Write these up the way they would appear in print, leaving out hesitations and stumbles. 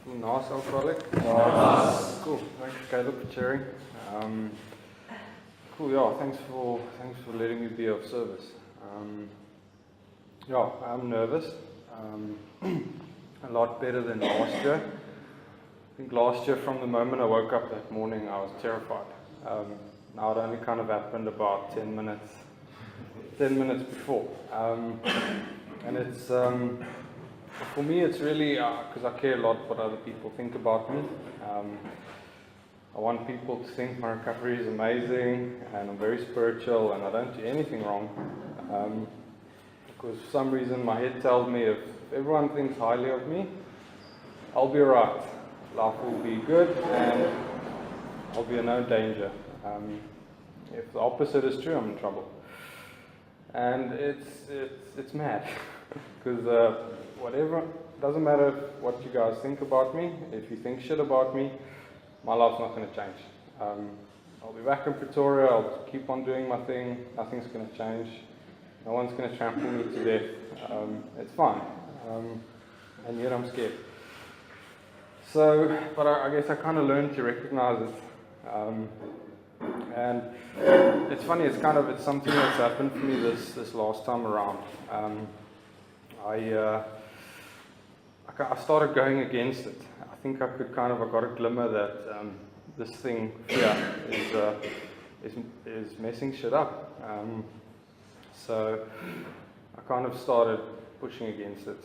Naas alcoholic. Naas. Cool. Thanks, Caleb, for sharing. Cool. Yeah. Thanks for letting me be of service. Yeah, I'm nervous. A lot better than last year. I think last year, from the moment I woke up that morning, I was terrified. Now it only kind of happened about 10 minutes before, and it's. For me, it's really because I care a lot what other people think about me. I want people to think my recovery is amazing and I'm very spiritual and I don't do anything wrong. Because for some reason my head tells me if everyone thinks highly of me, I'll be alright. Life will be good and I'll be in no danger. If the opposite is true, I'm in trouble. And it's mad because whatever, doesn't matter what you guys think about me. If you think shit about me, my life's not going to change. I'll be back in Pretoria, I'll keep on doing my thing, nothing's going to change. No one's going to trample me to death. It's fine. And yet I'm scared. So, but I guess I kind of learned to recognize it. And it's funny, it's something that's happened for me this last time around. I started going against it. I think I got a glimmer that this thing here is messing shit up. So I kind of started pushing against it.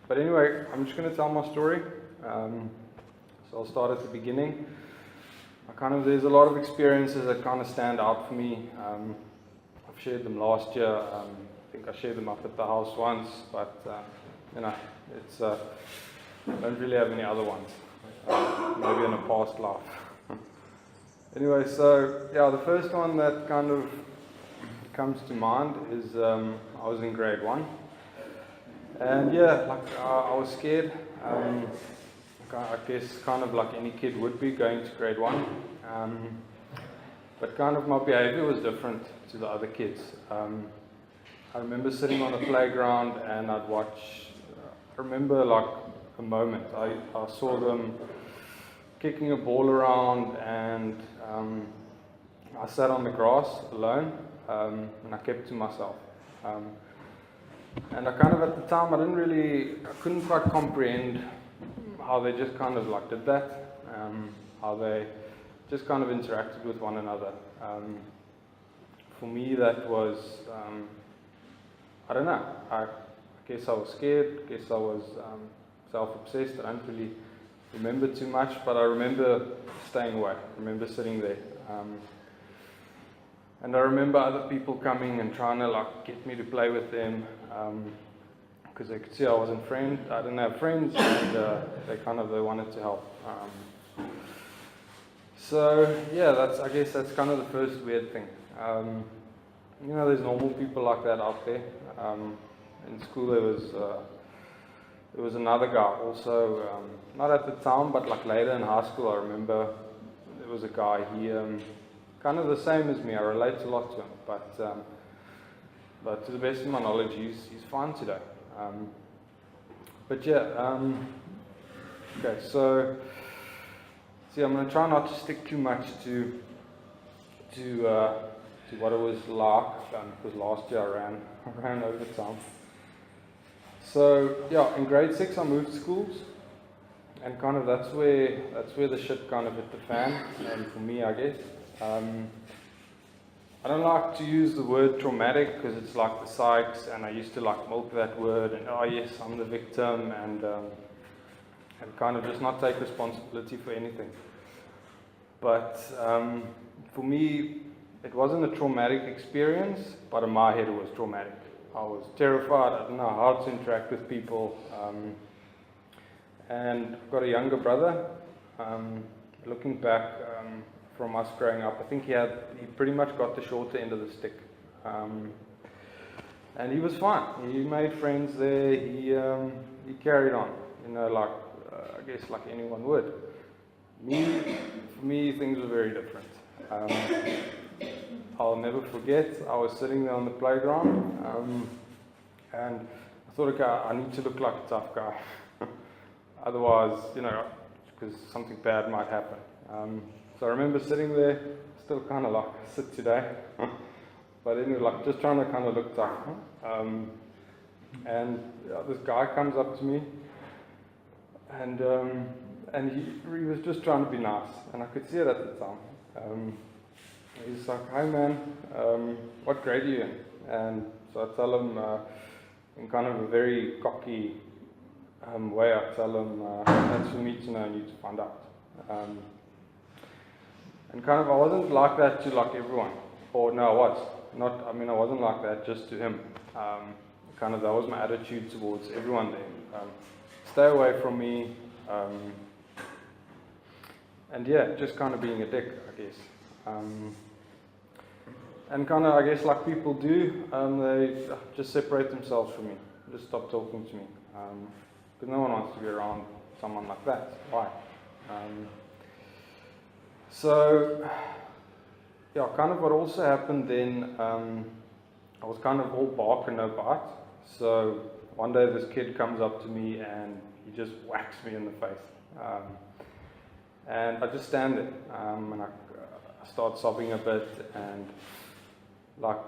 But anyway, I'm just going to tell my story. So I'll start at the beginning. There's a lot of experiences that kind of stand out for me. I've shared them last year. I think I shared them up at the house once, but it's I don't really have any other ones. Maybe in a past life. Anyway, so yeah, the first one that kind of comes to mind is I was in grade 1, and yeah, I was scared. I guess kind of like any kid would be going to grade 1, but kind of my behavior was different to the other kids. I remember sitting on the playground and I'd watch. I remember like a moment. I saw them kicking a ball around, and I sat on the grass alone, and I kept to myself. And I kind of at the time I couldn't quite comprehend how they just kind of like did that, how they just kind of interacted with one another. For me, that was, I don't know, I guess I was scared, I guess I was self-obsessed. I don't really remember too much, but I remember staying away. I remember sitting there. And I remember other people coming and trying to like get me to play with them, because they could see I I didn't have friends, and they wanted to help. So yeah, I guess that's kind of the first weird thing. There's normal people like that out there. In school there was another guy also, not at the time, but like later in high school. I remember there was a guy. He kind of the same as me. I relate a lot to him, but to the best of my knowledge, he's fine today. But yeah, okay. So I'm going to try not to stick too much to what it was like, because last year I ran over time. So yeah, in grade 6 I moved schools, and kind of that's where the shit kind of hit the fan, and for me, I guess. I don't like to use the word traumatic because it's like the Sykes, and I used to like milk that word, and oh yes, I'm the victim, and kind of just not take responsibility for anything. But for me, it wasn't a traumatic experience, but in my head it was traumatic. I was terrified. I didn't know how to interact with people. And I've got a younger brother. Looking back from us growing up, I think he pretty much got the shorter end of the stick. And he was fine. He made friends there. He carried on. I guess like anyone would. For me, things were very different. I'll never forget, I was sitting there on the playground, and I thought, okay, I need to look like a tough guy. otherwise, because something bad might happen. So I remember sitting there, still kind of like I sit today, but anyway, like just trying to kind of look tough. And this guy comes up to me, and he was just trying to be nice, and I could see it at the time. He's like, "Hi man, what grade are you in?" And so I tell him in kind of a very cocky way, I tell him, "That's for me to know and you to find out." And kind of I wasn't like that to like everyone, or no, I was not. I mean, I wasn't like that just to him. Kind of that was my attitude towards everyone there. Stay away from me, and yeah, just kind of being a dick, I guess. And kind of, I guess, like people do, they just separate themselves from me, just stop talking to me, because no one wants to be around someone like that. Why? So, yeah, kind of what also happened then, I was kind of all bark and no bite. So one day this kid comes up to me and he just whacks me in the face. And I just stand there, and I start sobbing a bit, and like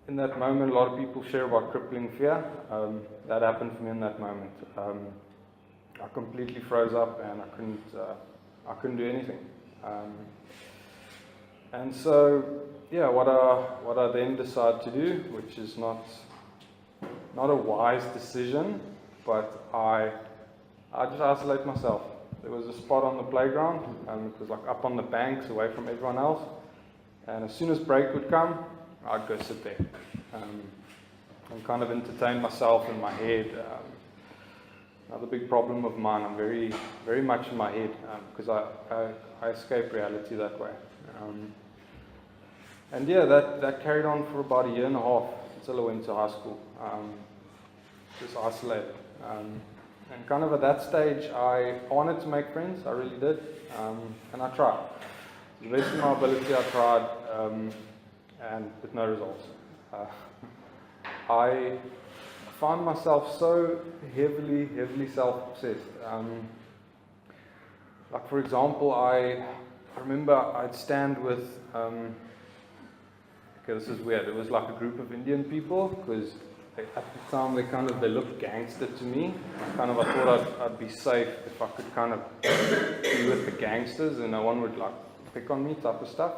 in that moment, a lot of people share about crippling fear. That happened for me in that moment. I completely froze up, and I couldn't do anything. And so, yeah, what I then decided to do, which is not a wise decision, but I just isolate myself. There was a spot on the playground, it was like up on the banks, away from everyone else. And as soon as break would come, I'd go sit there and kind of entertain myself in my head. Another big problem of mine, I'm very, very much in my head because I escape reality that way. And yeah, that carried on for about a year and a half until I went to high school. Just isolated. And kind of at that stage, I wanted to make friends, I really did, and I tried. To the best of my ability, I tried, and with no results. I found myself so heavily self-obsessed. Like for example, I remember I'd stand with, okay, this is weird, it was like a group of Indian people, because at the time they looked gangster to me. I thought I'd be safe if I could kind of be with the gangsters and no one would like pick on me type of stuff.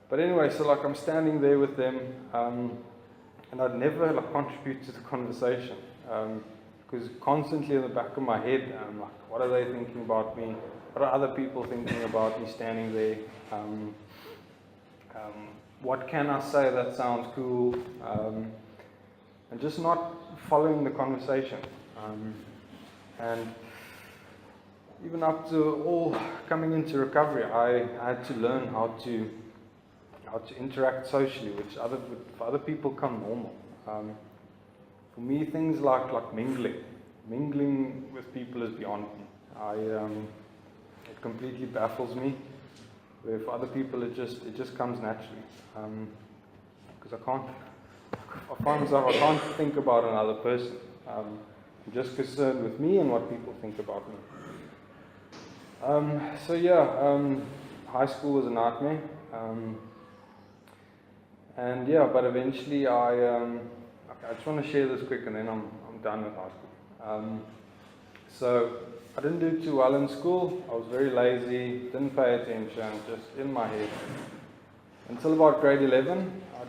But anyway, so like I'm standing there with them, and I'd never like contribute to the conversation, because constantly in the back of my head, I'm like, what are they thinking about me? What are other people thinking about me standing there? What can I say that sounds cool? And just not following the conversation. And even up to all coming into recovery, I had to learn how to interact socially, which for other people come normal. For me, things like mingling with people is beyond me. It completely baffles me. Where for other people, it just comes naturally. Because I find myself, I can't think about another person. I'm just concerned with me and what people think about me. So yeah, high school was a nightmare. And yeah, but eventually I just want to share this quick and then I'm done with high school. So I didn't do too well in school. I was very lazy, didn't pay attention, just in my head. Until about grade 11, I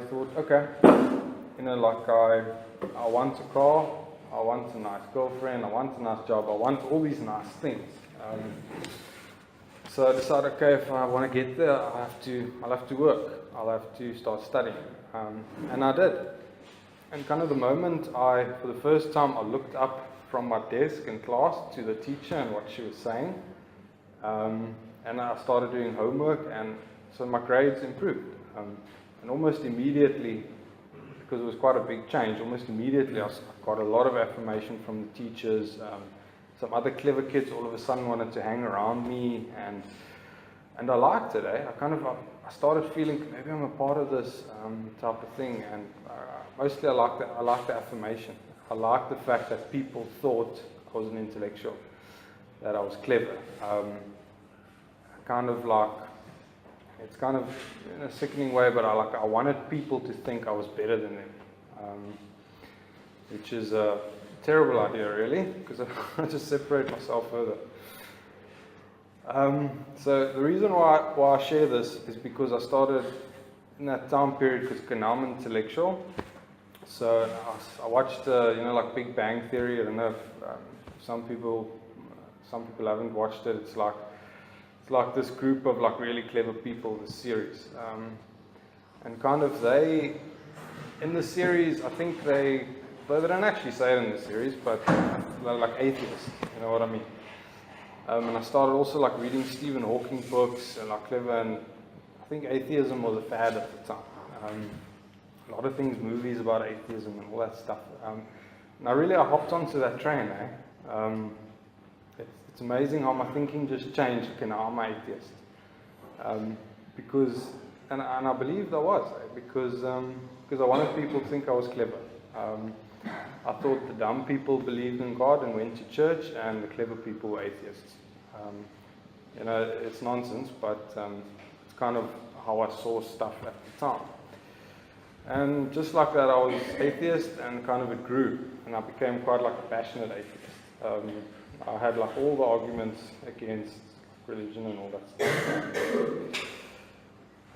thought, okay, I want a car, I want a nice girlfriend, I want a nice job, I want all these nice things. So I decided, okay, if I want to get there, I'll have to work. I'll have to start studying. And I did. And kind of the moment for the first time, I looked up from my desk in class to the teacher and what she was saying. And I started doing homework, and so my grades improved. And almost immediately, because it was quite a big change, almost immediately I got a lot of affirmation from the teachers. Some other clever kids all of a sudden wanted to hang around me, and I liked it. I started feeling maybe I'm a part of this type of thing, and mostly I liked the affirmation. I liked the fact that people thought was an intellectual, that I was clever. Kind of like, it's kind of in a sickening way, but I wanted people to think I was better than them, which is a terrible idea, really, because I just separate myself further. So the reason why I share this is because I started in that time period, because now I'm intellectual. So I watched, like Big Bang Theory. I don't know if some people haven't watched it. It's like this group of like really clever people, this series, and kind of in the series, I think they don't actually say it in the series, but they're like atheists, you know what I mean? And I started also like reading Stephen Hawking books and like clever, and I think atheism was a fad at the time. A lot of things, movies about atheism and all that stuff. And I hopped onto that train. It's amazing how my thinking just changed. Okay, now I'm an atheist. Because I believed I was, because I wanted people to think I was clever. I thought the dumb people believed in God and went to church, and the clever people were atheists. It's nonsense, but it's kind of how I saw stuff at the time. And just like that, I was atheist, and kind of it grew, and I became quite like a passionate atheist. I had like all the arguments against religion and all that stuff.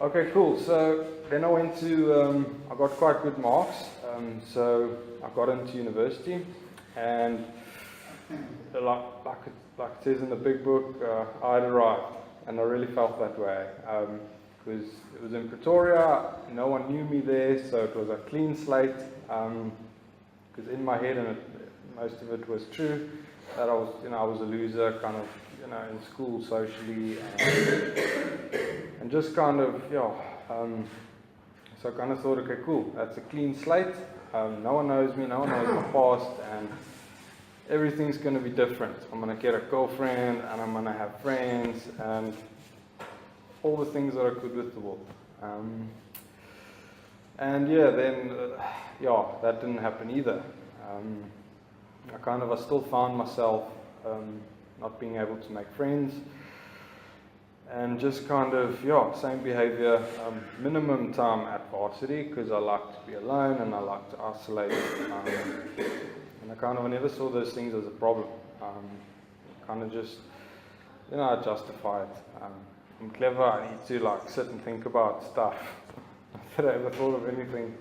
Okay, cool. So then I went to, I got quite good marks, so I got into university, and like it says in the big book, I had arrived, and I really felt that way, because it was in Pretoria, no one knew me there, so it was a clean slate, because in my head, and most of it was true, that I was a loser, kind of, in school socially, and just kind of, so I kind of thought, okay, cool, that's a clean slate, no one knows me, no one knows my past, and everything's going to be different. I'm going to get a girlfriend, and I'm going to have friends, and all the things that are good with the world. Then, that didn't happen either. I still found myself not being able to make friends, and just kind of, same behavior, minimum time at varsity, because I like to be alone and I like to isolate, and I never saw those things as a problem. I justify it. I'm clever, I need to sit and think about stuff. Not that I ever thought of anything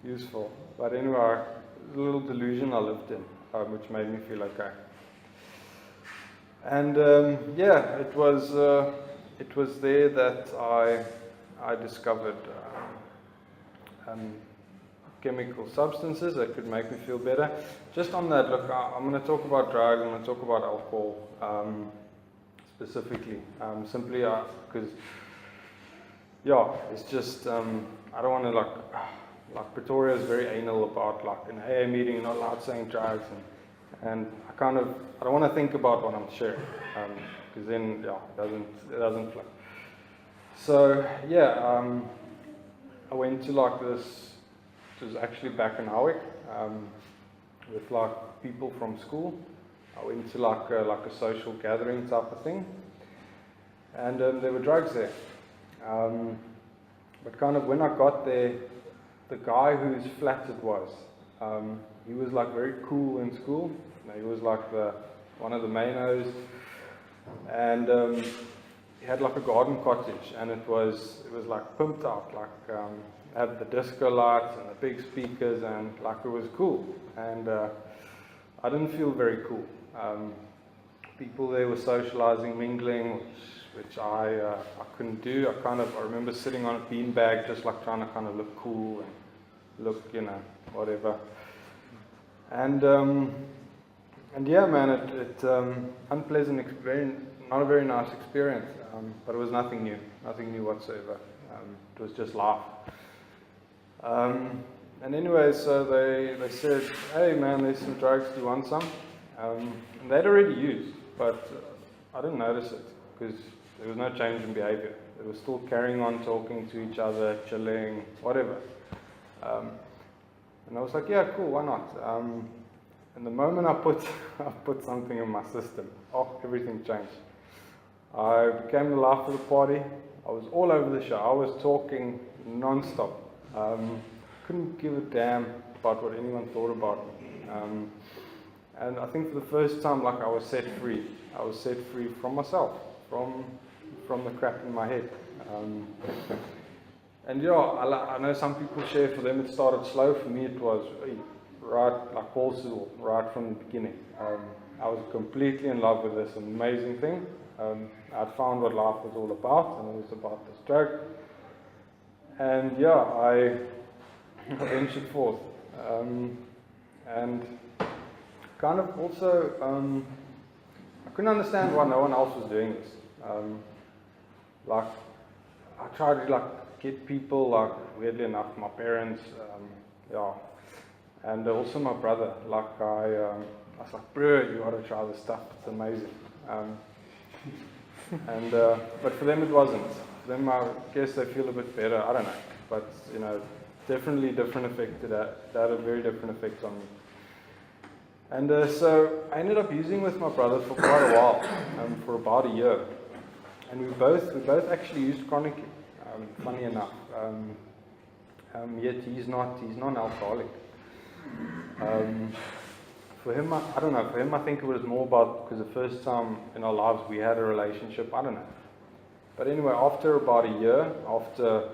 useful. But anyway, a little delusion I lived in, which made me feel okay. And it was there that I discovered chemical substances that could make me feel better. Just on that, look, I'm going to talk about drugs, I'm going to talk about alcohol specifically, simply because, it's just, I don't want to like Pretoria is very anal about an AA meeting, you're not allowed saying drugs, and I don't want to think about what I'm sharing, because then, it doesn't flow. So, I went to this, it was actually back in Howick, with people from school. I went to a social gathering type of thing, and there were drugs there. But when I got there, the guy whose flat it was, he was very cool in school. He was one of the mainos, and he had a garden cottage, and it was pimped out, had the disco lights and the big speakers, and it was cool. And I didn't feel very cool. People there were socializing, mingling, which I couldn't do. I remember sitting on a beanbag, just trying to look cool and look, whatever. And it unpleasant experience, not a very nice experience, but it was nothing new whatsoever. It was just life. And anyway, so they said, hey man, there's some drugs, do you want some? And they'd already used, but I didn't notice it, because there was no change in behavior. They were still carrying on talking to each other, chilling, whatever. And I was like, yeah, cool, why not? And the moment I put something in my system, everything changed. I became the life of the party. I was all over the show. I was talking non-stop. Couldn't give a damn about what anyone thought about me. And I think for the first time, like, I was set free. I was set free from myself, from the crap in my head. And yeah, I know some people share, for them it started slow. For me it was right, like Paul said, right from the beginning. I was completely in love with this amazing thing. I'd found what life was all about, and it was about this drug. And yeah, I ventured forth. And kind of also, I couldn't understand why no one else was doing this. Like, I tried to like get people, like, weirdly enough, my parents, yeah, and also my brother. Like, I was like, bro, you gotta try this stuff. It's amazing. And but for them it wasn't. For them, I guess they feel a bit better. I don't know, but you know, definitely different effect to that. That had a very different effect on me. And so I ended up using with my brother for quite a while, for about a year. And we both actually used chronically. Funny enough, yet he's not an alcoholic. For him, I don't know. For him, I think it was more about, because the first time in our lives we had a relationship. I don't know. But anyway, after about a year, after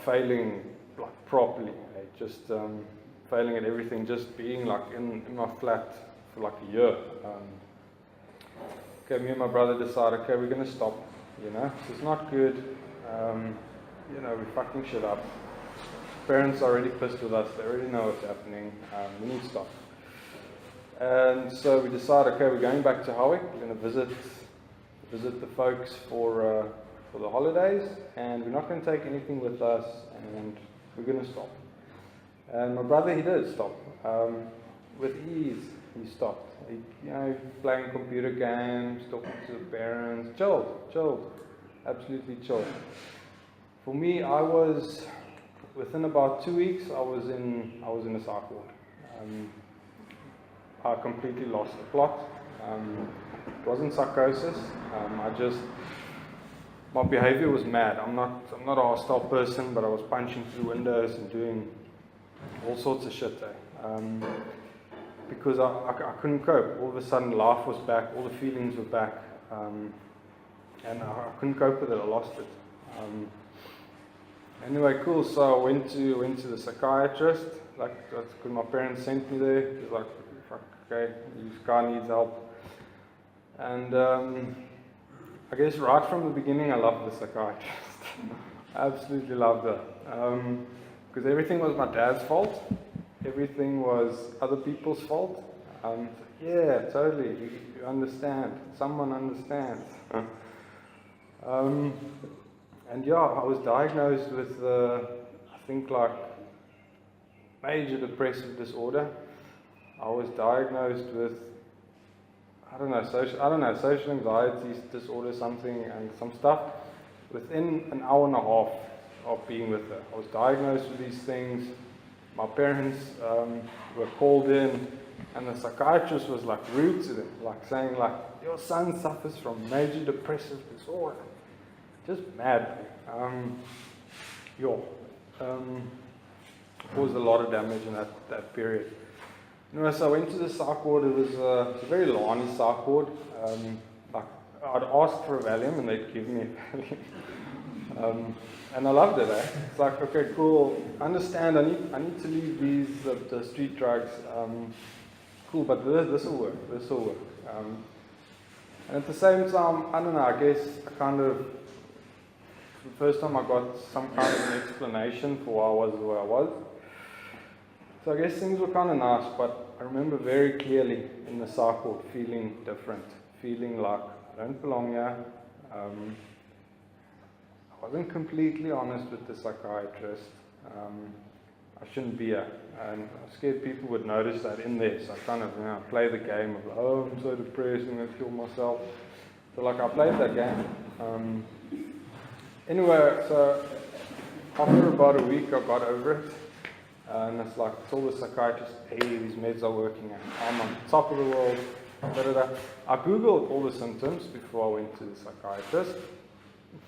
failing like properly, just failing at everything, just being like in my flat for like a year. Okay, me and my brother decided, okay, we're going to stop. You know, this is not good. You know, we're fucking shit up. Parents are already pissed with us. They already know what's happening. We need to stop. And so we decided, okay, we're going back to Howick. We're going to visit the folks for the holidays, and we're not going to take anything with us, and we're going to stop. And my brother, he did stop. With ease, he stopped. He, playing computer games, talking to the parents, chilled, absolutely chilled. For me, I was, within about 2 weeks, I was in a psych ward. I completely lost the plot. It wasn't psychosis. My behavior was mad. I'm not a hostile person, but I was punching through windows and doing all sorts of shit there. Because I couldn't cope. All of a sudden, life was back. All the feelings were back, and I couldn't cope with it. I lost it. Anyway, cool. So I went to the psychiatrist. Like, that's because my parents sent me there. He was like, "Fuck, okay, this guy needs help." And I guess right from the beginning, I loved the psychiatrist. I absolutely loved her. Because everything was my dad's fault. Everything was other people's fault. Yeah, totally. You understand. Someone understands. And yeah, I was diagnosed with, I think, like, major depressive disorder. I was diagnosed with, social anxiety disorder, something, and some stuff within an hour and a half of being with her. I was diagnosed with these things. My parents were called in, and the psychiatrist was like rude to them, like saying like, "Your son suffers from major depressive disorder." Just mad. Caused a lot of damage in that period. Anyway, so I went to the psych ward. It was a very Lani psych ward. Like, I'd ask for a Valium and they'd give me a Valium. And I loved it. It's like, okay, cool. I understand. I need to leave these the street drugs. Cool, but this will work. This will work. And at the same time, I don't know. I guess I kind of, the first time I got some kind of an explanation for why I was the way I was. So I guess things were kind of nice, but I remember very clearly in the psych ward feeling different, feeling like I don't belong here. I wasn't completely honest with the psychiatrist. I shouldn't be here, and I was scared people would notice that in there. So I kind of play the game of, oh, I'm so depressed, I'm going to kill myself. So like I played that game. Anyway, so after about a week I got over it. And it's like, I told the psychiatrist, hey, these meds are working, and I'm on top of the world. Da, da, da. I googled all the symptoms before I went to the psychiatrist,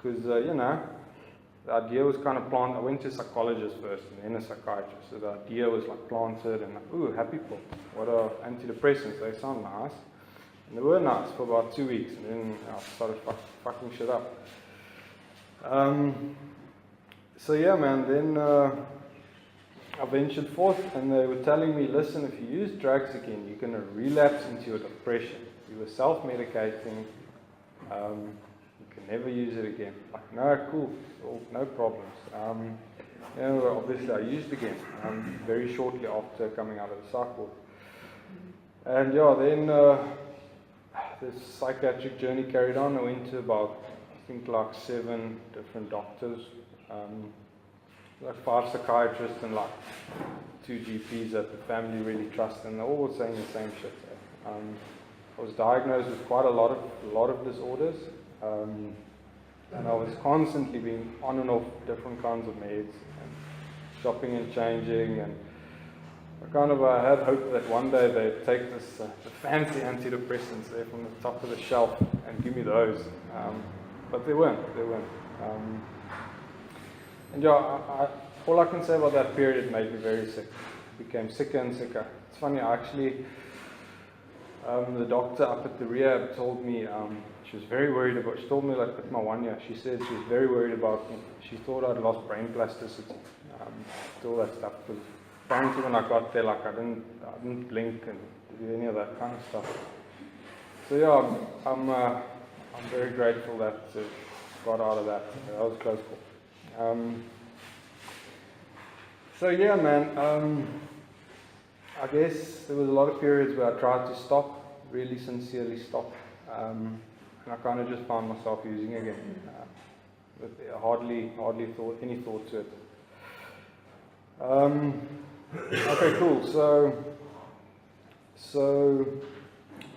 because, the idea was kind of planted. I went to a psychologist first and then a psychiatrist. So the idea was like planted and like, ooh, happy pill. What are antidepressants? They sound nice. And they were nice for about 2 weeks, and then I started fucking shit up. So yeah, man, then I ventured forth, and they were telling me, listen, if you use drugs again, you're going to relapse into your depression. You were self-medicating. You can never use it again. Like, no, cool, no problems. Obviously I used again very shortly after coming out of the psych ward. And yeah, then this psychiatric journey carried on. I went to about, I think, like 7 different doctors, like 5 psychiatrists and like 2 GPs that the family really trust, and they're all saying the same shit. I was diagnosed with quite a lot of disorders, and I was constantly being on and off different kinds of meds, and shopping and changing, and I had hope that one day they'd take the fancy antidepressants there from the top of the shelf and give me those, but they weren't. And yeah, all I can say about that period, it made me very sick. I became sicker and sicker. It's funny, the doctor up at the rehab told me, she was very worried about, she told me like with my 1 year, she said she was very worried about me. She thought I'd lost brain plasticity, all that stuff. Because apparently when I got there, like I didn't blink and do any of that kind of stuff. So yeah, I'm very grateful that I got out of that. That was a close call. So yeah, man, I guess there was a lot of periods where I tried to stop, really sincerely stop, and I kind of just found myself using again, with hardly any thought to it. Okay, cool. So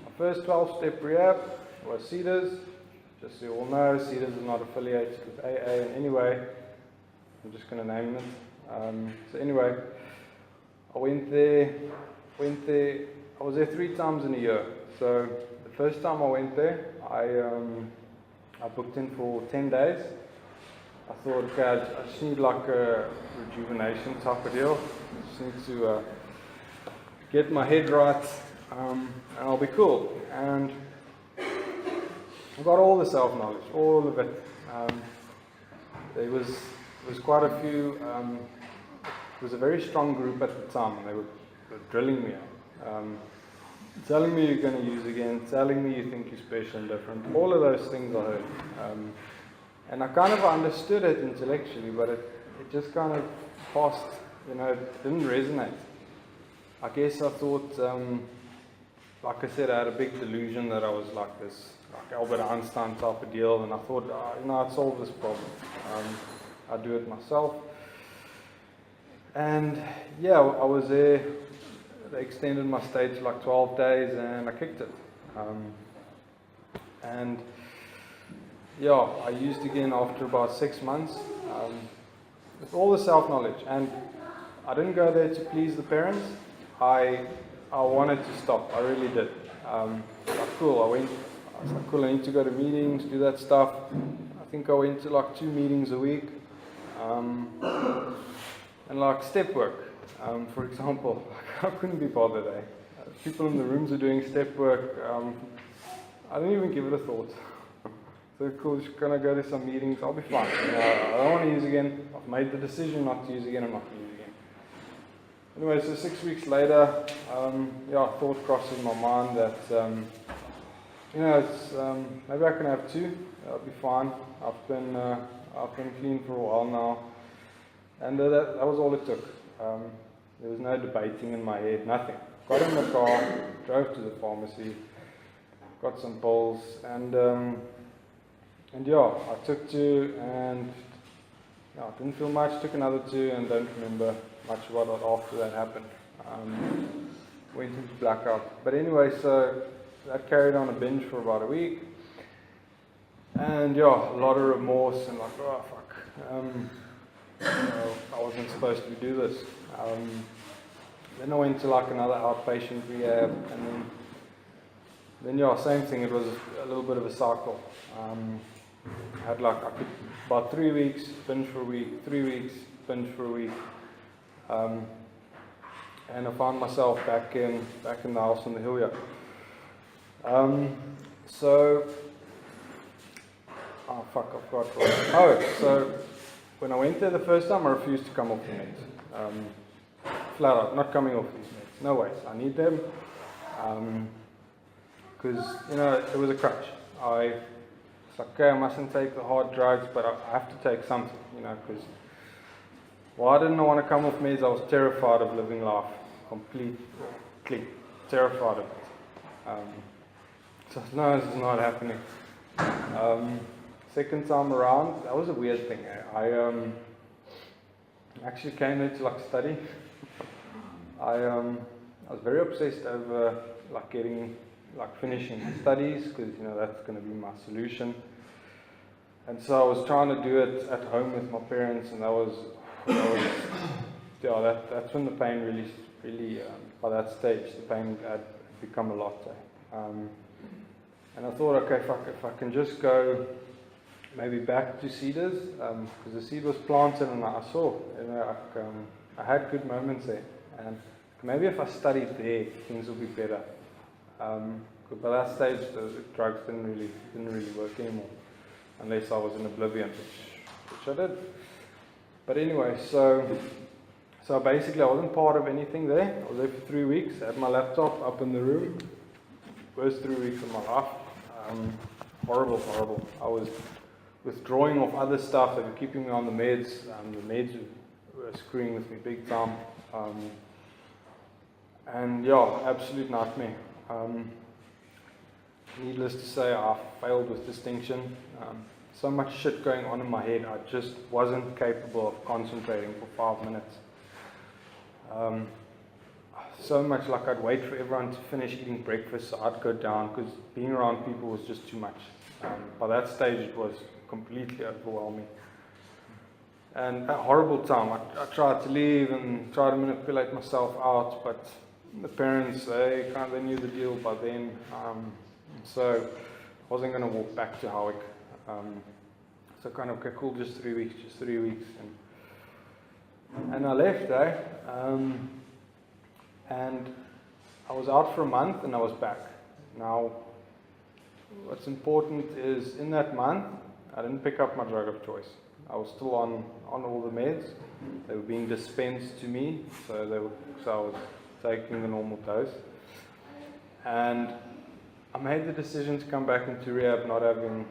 my first 12-step rehab was Cedars. Just so you all know, Cedars is not affiliated with AA in any way. I'm just going to name it. So anyway, I went there. I was there 3 times in a year. So the first time I went there, I booked in for 10 days. I thought, okay, I just need like a rejuvenation type of deal. I just need to get my head right, and I'll be cool. And I got all the self-knowledge, all of it. There was quite a few. It was a very strong group at the time. They were drilling me, telling me you're going to use again, telling me you think you're special and different. All of those things I heard. And I kind of understood it intellectually, but it just kind of passed, it didn't resonate. I guess I thought, like I said, I had a big delusion that I was like this, like Albert Einstein type of deal, and I thought, I'd solve this problem. I'd do it myself. And yeah, I was there. They extended my stay to like 12 days, and I kicked it. And yeah, I used again after about 6 months, with all the self-knowledge. And I didn't go there to please the parents. I wanted to stop. I really did. Cool. I was like, cool, I need to go to meetings, do that stuff. I think I went to like 2 meetings a week. And like step work, for example, I couldn't be bothered. People in the rooms are doing step work. I didn't even give it a thought. So cool, just gonna go to some meetings. I'll be fine. I don't want to use again. I've made the decision not to use again. I'm not going to use again. Anyway, so 6 weeks later, thought crossed in my mind that it's maybe I can have 2. That'll be fine. I've been clean for a while now. And that was all it took. There was no debating in my head, nothing. Got in the car, drove to the pharmacy, got some pills, and I took 2, and didn't feel much. Took another 2, and don't remember much about what after that happened. Went into blackout. But anyway, so that carried on a binge for about a week, and a lot of remorse and like, oh fuck. I wasn't supposed to do this. Then I went to like another outpatient rehab, and then yeah, same thing. It was a little bit of a cycle. I had like, I could, about 3 weeks, binge for a week, 3 weeks, binge for a week. And I found myself back in the house on the hill here. So, oh fuck, I forgot. Oh, so when I went there the first time, I refused to come off the meds. Flat out, not coming off these meds. No ways, I need them. Because, it was a crutch. It's like, okay, I mustn't take the hard drugs, but I have to take something, because why didn't I want to come off meds? I was terrified of living life, completely terrified of it. So no, this is not happening. Second time around, that was a weird thing. I actually came here to like study. I was very obsessed over finishing my studies, because that's going to be my solution. And so I was trying to do it at home with my parents, and that's when the pain really by that stage the pain had become a lot. And I thought, okay, if I can just go maybe back to Cedars, because the seed was planted, and I saw, I had good moments there, and maybe if I studied there, things would be better. But by that stage, the drugs didn't really work anymore, unless I was in oblivion, which I did. But anyway, so basically, I wasn't part of anything there. I was there for 3 weeks. I had my laptop up in the room. Worst 3 weeks of my life. Horrible. I was withdrawing off other stuff that were keeping me on the meds. The meds were screwing with me big time. And yeah, absolute nightmare. Needless to say, I failed with distinction. So much shit going on in my head, I just wasn't capable of concentrating for 5 minutes. So much like I'd wait for everyone to finish eating breakfast, so I'd go down, because being around people was just too much. By that stage, it was completely overwhelming. And a horrible time. I tried to leave and tried to manipulate myself out, but the parents, they knew the deal by then. So I wasn't going to walk back to Howick. So okay, cool, just 3 weeks. And I left, and I was out for a month, and I was back. Now, what's important is, in that month, I didn't pick up my drug of choice. I was still on all the meds. They were being dispensed to me, so I was taking the normal dose. And I made the decision to come back into rehab, not having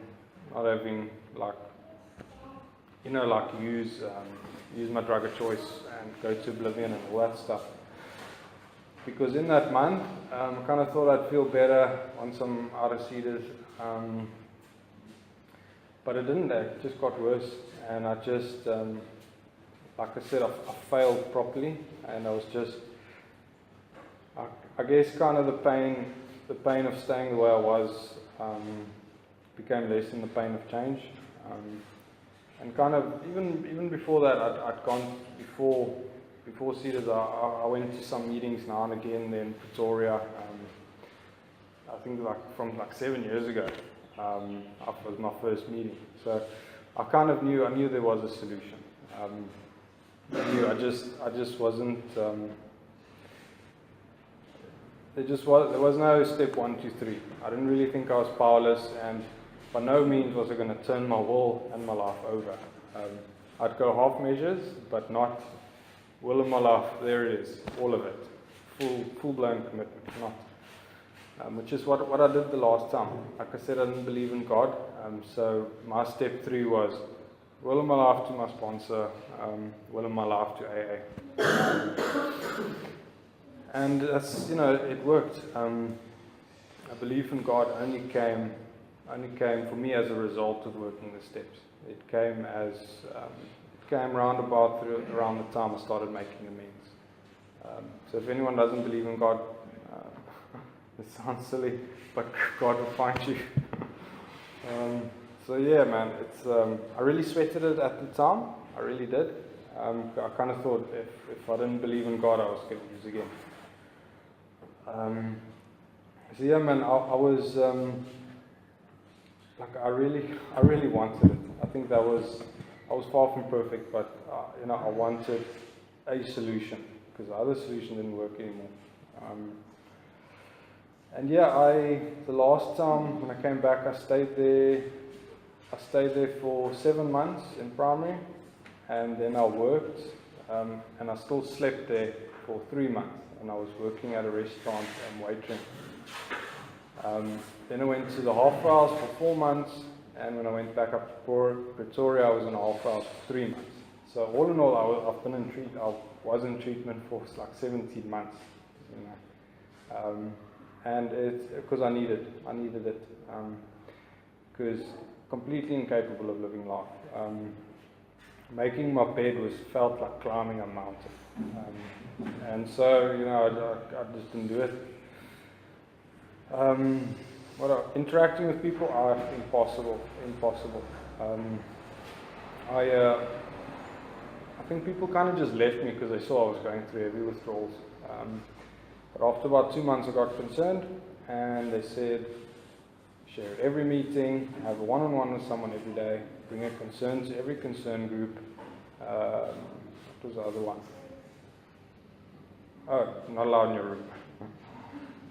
use my drug of choice and go to oblivion and all that stuff. Because in that month, I kind of thought I'd feel better once I'm out of Cedars, but it didn't. It just got worse, and I just, like I said, I failed properly, and I was just, I guess, kind of the pain of staying the way I was became less than the pain of change. And kind of, even before that, I'd gone, before Cedars, I went to some meetings now and again there in Pretoria. I think from 7 years ago, was my first meeting. So I kind of knew, there was a solution. I just wasn't, there was no step 1, 2, 3. I didn't really think I was powerless, and by no means was I going to turn my will and my life over. I'd go half measures, but not will in my life. There it is, all of it, full-blown commitment, not. Which is what I did the last time. Like I said, I didn't believe in God, so my step 3 was will in my life to my sponsor, will in my life to AA. And that's, it worked. I believe in God only came for me as a result of working the steps. It came around the time I started making amends. So if anyone doesn't believe in God, it sounds silly, but God will find you. So yeah, man, it's I really sweated it at the time. I really did. I kind of thought if I didn't believe in God, I was going to lose again. So yeah, man, I was like I really wanted it. I think I was far from perfect, but I wanted a solution because the other solution didn't work anymore. And yeah, the last time when I came back, I stayed there for 7 months in primary, and then I worked, and I still slept there for 3 months, and I was working at a restaurant and waitering. Then I went to the halfway house for 4 months, and when I went back up to Pretoria, I was in a halfway house for 3 months. So all in all, I was in treatment for like 17 months, and it's because I needed it, because completely incapable of living life. Making my bed felt like climbing a mountain, and so I just didn't do it. Interacting with people are impossible. I think people kind of just left me because they saw I was going through heavy withdrawals. But after about 2 months, I got concerned, and they said, share every meeting, have a one-on-one with someone every day, bring a concern to every concern group. What was the other one? Oh, not allowed in your room.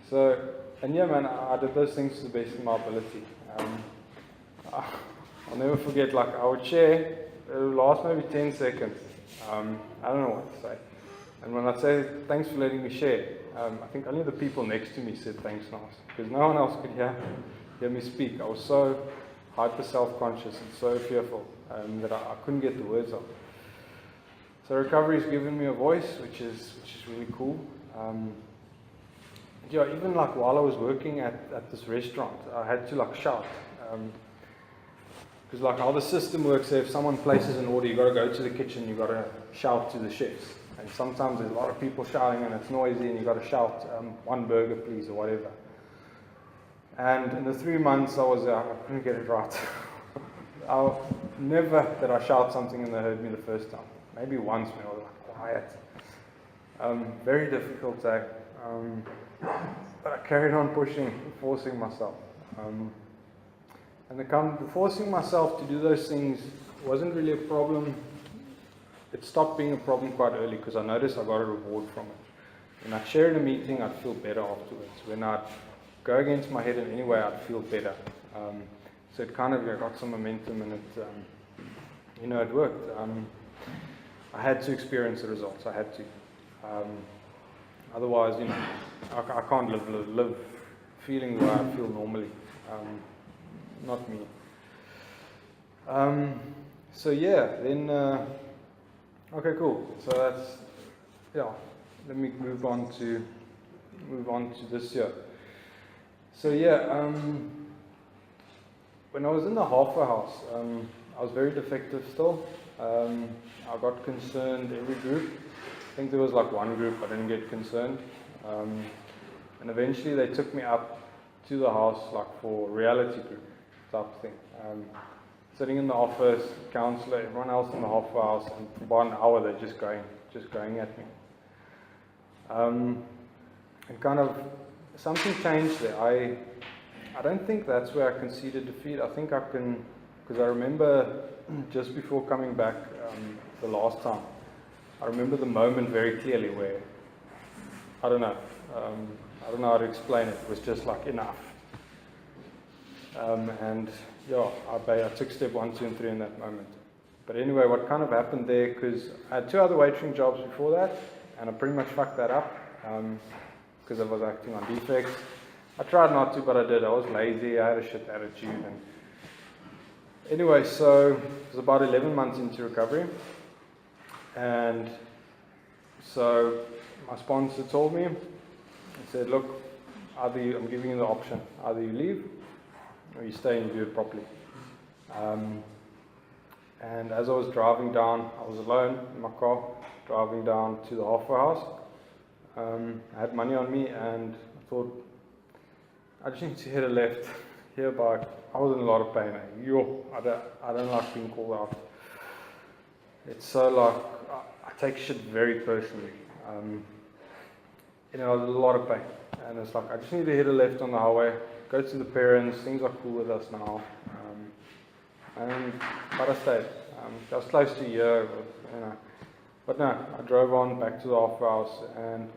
So, and yeah, man, I did those things to the best of my ability. I'll never forget, like, I would share, it would last maybe 10 seconds. I don't know what to say. And when I'd say, thanks for letting me share, I think only the people next to me said thanks, Naas, because no one else could hear me speak. I was so hyper self-conscious and so fearful that I couldn't get the words out. So recovery has given me a voice, which is really cool. Even like while I was working at this restaurant, I had to like shout. Because like how the system works, if someone places an order, you got to go to the kitchen, you got to shout to the chefs. And sometimes there's a lot of people shouting and it's noisy, and you got to shout, one burger please, or whatever. And in the 3 months I was there, I couldn't get it right. Never did I shout something and they heard me the first time. Maybe once when I was like quiet. Very difficult day. But I carried on pushing, forcing myself. And forcing myself to do those things wasn't really a problem. It stopped being a problem quite early because I noticed I got a reward from it. When I'd share in a meeting, I'd feel better afterwards. When I'd go against my head in any way, I'd feel better. So it kind of got some momentum, and it worked. I had to experience the results. I had to. Otherwise, I can't live feeling the way I feel normally. Not me. So yeah, then okay, cool. So that's Let me move on to this year. So yeah, when I was in the halfway house, I was very defective still. I got concerned every group. I think there was like one group I didn't get concerned. And eventually they took me up to the house like for reality group type thing. Sitting in the office, counselor, everyone else in the halfway house, and for about an hour they're just going at me. And kind of something changed there. I don't think that's where I conceded defeat. I think I can, because I remember just before coming back the last time, I remember the moment very clearly where, I don't know how to explain it. It was just like enough. And yeah, I took step 1, 2, and 3 in that moment. But anyway, what kind of happened there, because I had 2 other waitering jobs before that, and I pretty much fucked that up because I was acting on defects. I tried not to, but I did. I was lazy, I had a shit attitude. And anyway, so it was about 11 months into recovery. And so my sponsor told me, he said, look, I'm giving you the option. Either you leave or you stay and you do it properly. And as I was driving down, I was alone in my car, driving down to the halfway house. I had money on me and I thought, I just need to hit a left here by, I was in a lot of pain. I don't like being called out. it's so like, I take shit very personally. You know, a lot of pain. And it's like, I just need to hit a left on the highway, go to the parents, things are cool with us now. But I stayed. I was close to a year, you know. But no, I drove on back to the half house and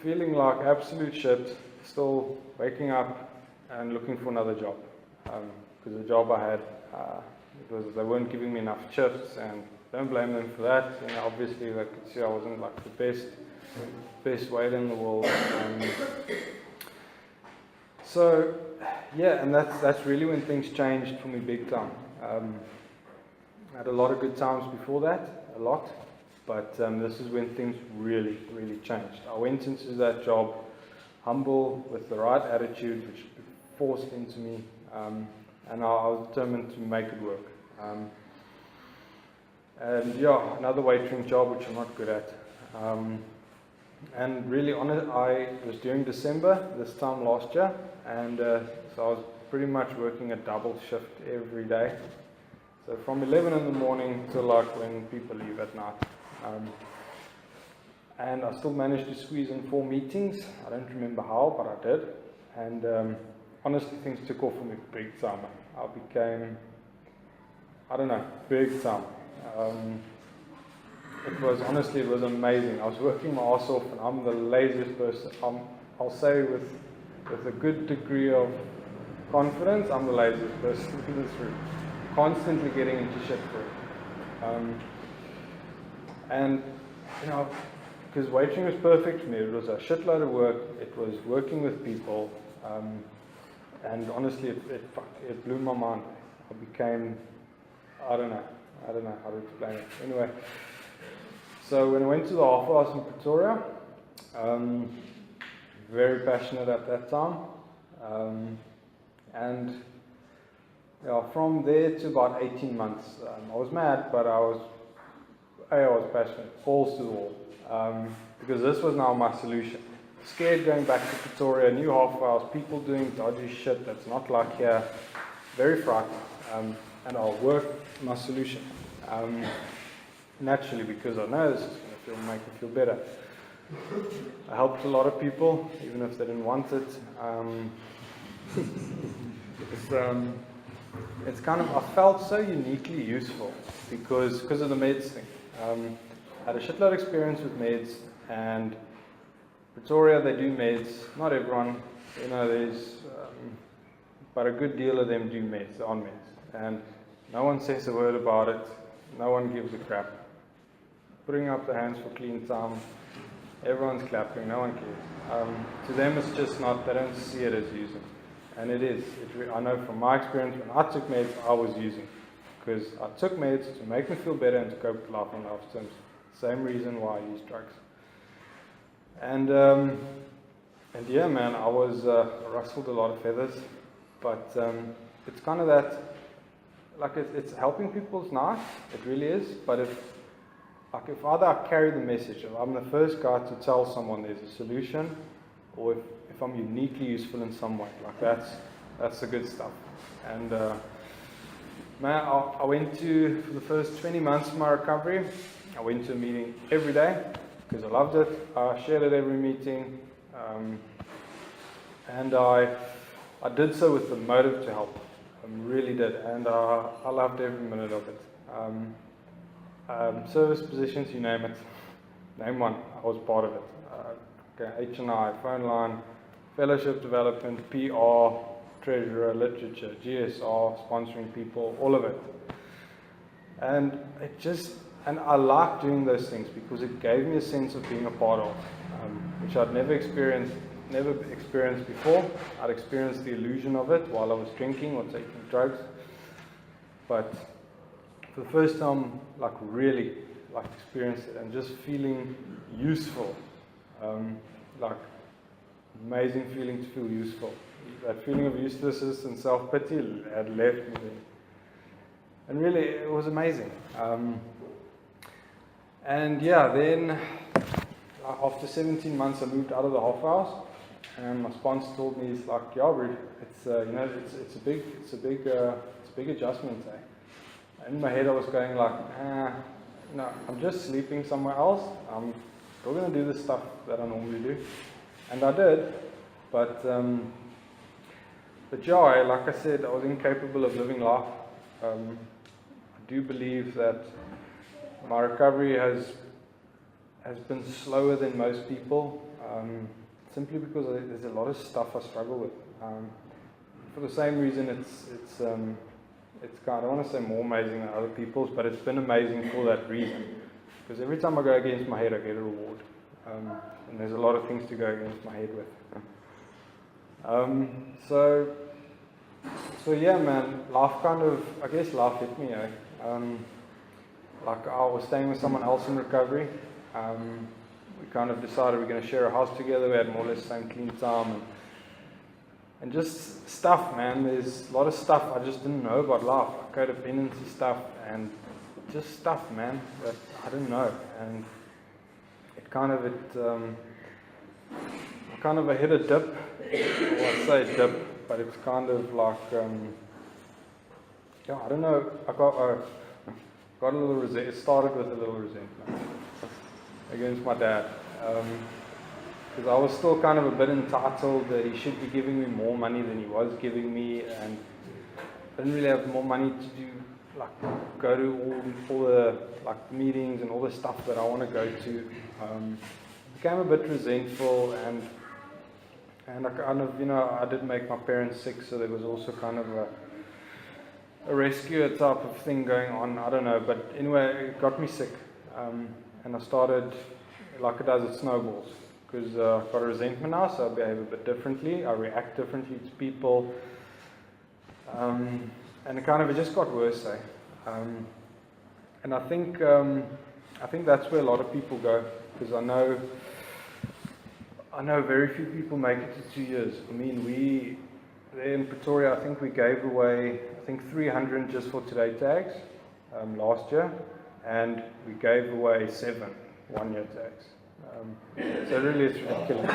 feeling like absolute shit, still waking up and looking for another job. Because the job I had, they weren't giving me enough shifts, and don't blame them for that. You know, obviously they could see I wasn't like the best waiter in the world. So yeah, and that's really when things changed for me big time. I had a lot of good times before that, a lot, but this is when things really, really changed. I went into that job humble, with the right attitude, which forced into me, and I was determined to make it work. And yeah, another waitering job, which I'm not good at. And really on it, I was during December this time last year, and so I was pretty much working a double shift every day. So from 11 in the morning till like when people leave at night. And I still managed to squeeze in 4 meetings. I don't remember how, but I did. And honestly, things took off for me big time. I became, I don't know, big time. It was amazing. I was working my ass off, and I'm the laziest person. I'll say with a good degree of confidence, I'm the laziest person in this room. Constantly getting into shit for it. And, you know, because waiting was perfect for me. It was a shitload of work. It was working with people. And honestly, it blew my mind. I became, I don't know how to explain it. Anyway, so when I went to the half house in Pretoria, very passionate at that time. And yeah, from there to about 18 months, I was mad, but I was passionate, balls to the wall, because this was now my solution. Scared going back to Pretoria, new half hours, people doing dodgy shit that's not like here, very frightened, and I'll work my solution. Naturally, because I know this is going to make me feel better. I helped a lot of people, even if they didn't want it. It's kind of, I felt so uniquely useful because of the meds thing. I had a shitload of experience with meds, and Pretoria, they do meds. Not everyone, you know, but a good deal of them do meds, they're on meds. And no one says a word about it, no one gives a crap. Putting up their hands for clean time, everyone's clapping, no one cares. To them it's just not, they don't see it as using. And it is. I know from my experience, when I took meds, I was using. Because I took meds to make me feel better and to cope with life on life's terms. Same reason why I use drugs. And yeah, man, I rustled a lot of feathers. But it's kind of that, like it's helping people is nice, it really is. But if either I carry the message, if I'm the first guy to tell someone there's a solution, or if I'm uniquely useful in some way, like that's the good stuff. And man, I went to, for the first 20 months of my recovery, I went to a meeting every day because I loved it. I shared at every meeting, and I did so with the motive to help. I really did, and I loved every minute of it. Service positions, you name it. Name one, I was part of it. H&I, phone line, fellowship development, PR, treasurer, literature, GSR, sponsoring people, all of it. And I like doing those things because it gave me a sense of being a part of, which I'd never experienced before. I'd experienced the illusion of it while I was drinking or taking drugs. But for the first time, really experienced it and just feeling useful. Amazing feeling to feel useful. That feeling of uselessness and self-pity had left me there. And really, it was amazing. And yeah, then after 17 months, I moved out of the half house, and my sponsor told me, it's like, yeah, it's a big adjustment, In my head I was going like, no, I'm just sleeping somewhere else. I'm still going to do the stuff that I normally do. And I did, but yeah, like I said, I was incapable of living life. I do believe that my recovery has been slower than most people, simply because there's a lot of stuff I struggle with. For the same reason, it's kind of, I don't want to say more amazing than other people's, but it's been amazing for that reason. Because every time I go against my head, I get a reward. And there's a lot of things to go against my head with. So yeah, man, life hit me, like I was staying with someone else in recovery. We kind of decided we're going to share a house together. We had more or less the same clean time. And just stuff, man. There's a lot of stuff I just didn't know about life. Codependency stuff and just stuff, man, that I didn't know. And I kind of hit a dip. Well, I say dip, but it's kind of like, I don't know. I got a little resentment. It started with a little resentment against my dad. Because I was still kind of a bit entitled that he should be giving me more money than he was giving me, and I didn't really have more money to do, like go to all the like meetings and all the stuff that I want to go to. Became a bit resentful, and I kind of, I did make my parents sick, so there was also kind of a rescue type of thing going on. I don't know, but anyway, it got me sick, and I started, like it does, it snowballs. Because I've got a resentment now, so I behave a bit differently. I react differently to people. And it just got worse, and I think that's where a lot of people go. Because I know very few people make it to 2 years. I mean, there in Pretoria, I think we gave away, 300 just for today tags last year. And we gave away 7 one-year tags. So really it's ridiculous.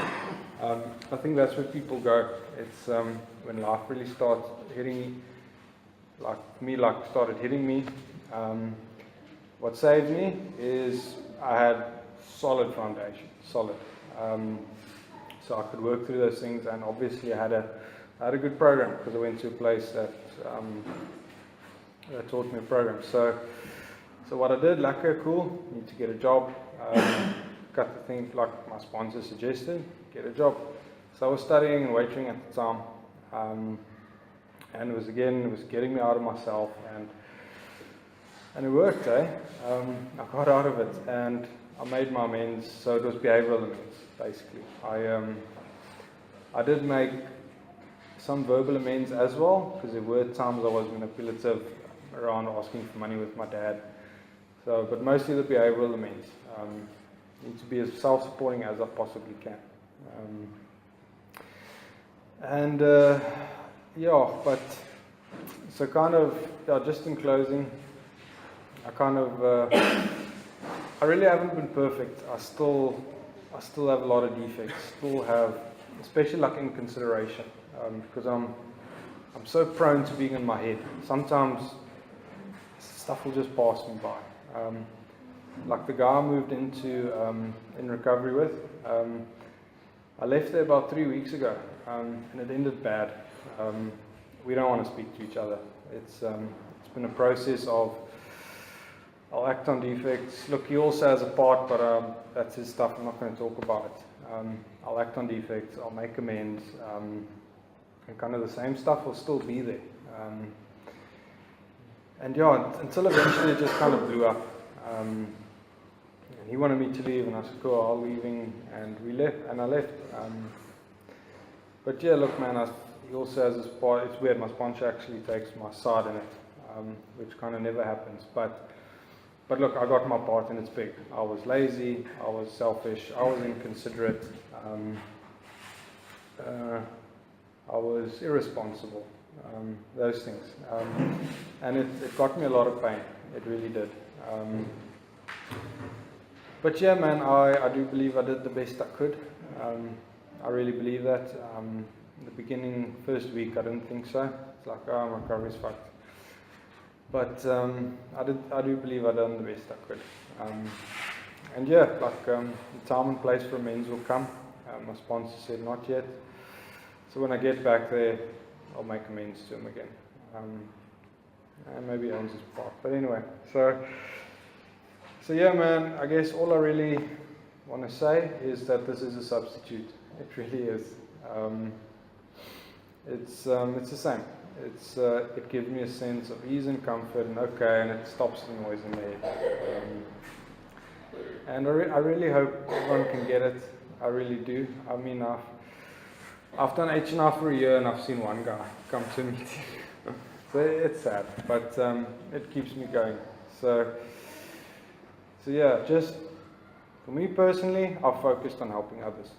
I think that's where people go. It's when life really starts hitting, started hitting me. What saved me is I had solid foundation, solid. So I could work through those things, and obviously I had a good program because I went to a place that taught me a program. So what I did, cool, need to get a job. Got the thing like my sponsor suggested, get a job. So I was studying and waitering at the time, and it was getting me out of myself, and it worked, I got out of it, and I made my amends. So it was behavioral amends, basically. I did make some verbal amends as well, because there were times I was manipulative around asking for money with my dad. So, but mostly the behavioral amends. Need to be as self-supporting as I possibly can. But so just in closing, I really haven't been perfect. I still have a lot of defects. Still have, especially like in consideration, because I'm so prone to being in my head. Sometimes stuff will just pass me by. Like the guy I moved into in recovery with, I left there about 3 weeks ago, and it ended bad. We don't want to speak to each other. It's been a process of, I'll act on defects. Look, he also has a part, but that's his stuff. I'm not going to talk about it. I'll act on defects. I'll make amends, and kind of the same stuff will still be there. Until eventually it just kind of blew up. And he wanted me to leave, and I said, cool, I'm leaving, and we left, and I left. But yeah, look, man, he also has this part. It's weird, my sponsor actually takes my side in it, which kind of never happens. But look, I got my part, and it's big. I was lazy, I was selfish, I was inconsiderate, I was irresponsible, those things. And it got me a lot of pain, it really did. But yeah, man, I do believe I did the best I could. I really believe that. In the beginning, first week, I didn't think so. It's like, oh, my recovery's fucked. But I do believe I've done the best I could. And yeah, like the time and place for amends will come. My sponsor said not yet. So when I get back there, I'll make amends to him again. And maybe he owns his park. But anyway, so yeah, man, I guess all I really want to say is that this is a substitute. It really is. It's the same. It gives me a sense of ease and comfort and okay, and it stops the noise in the head. And I really hope everyone can get it. I really do. I mean, I've done H&R for a year and I've seen one guy come to a meeting. So it's sad, but it keeps me going. So yeah, just for me personally, I've focused on helping others.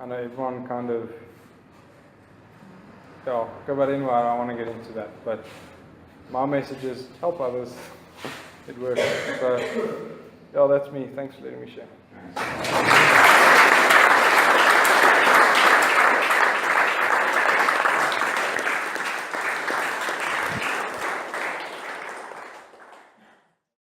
I know everyone kind of, but anyway, I don't want to get into that. But my message is help others. It works. So, that's me. Thanks for letting me share.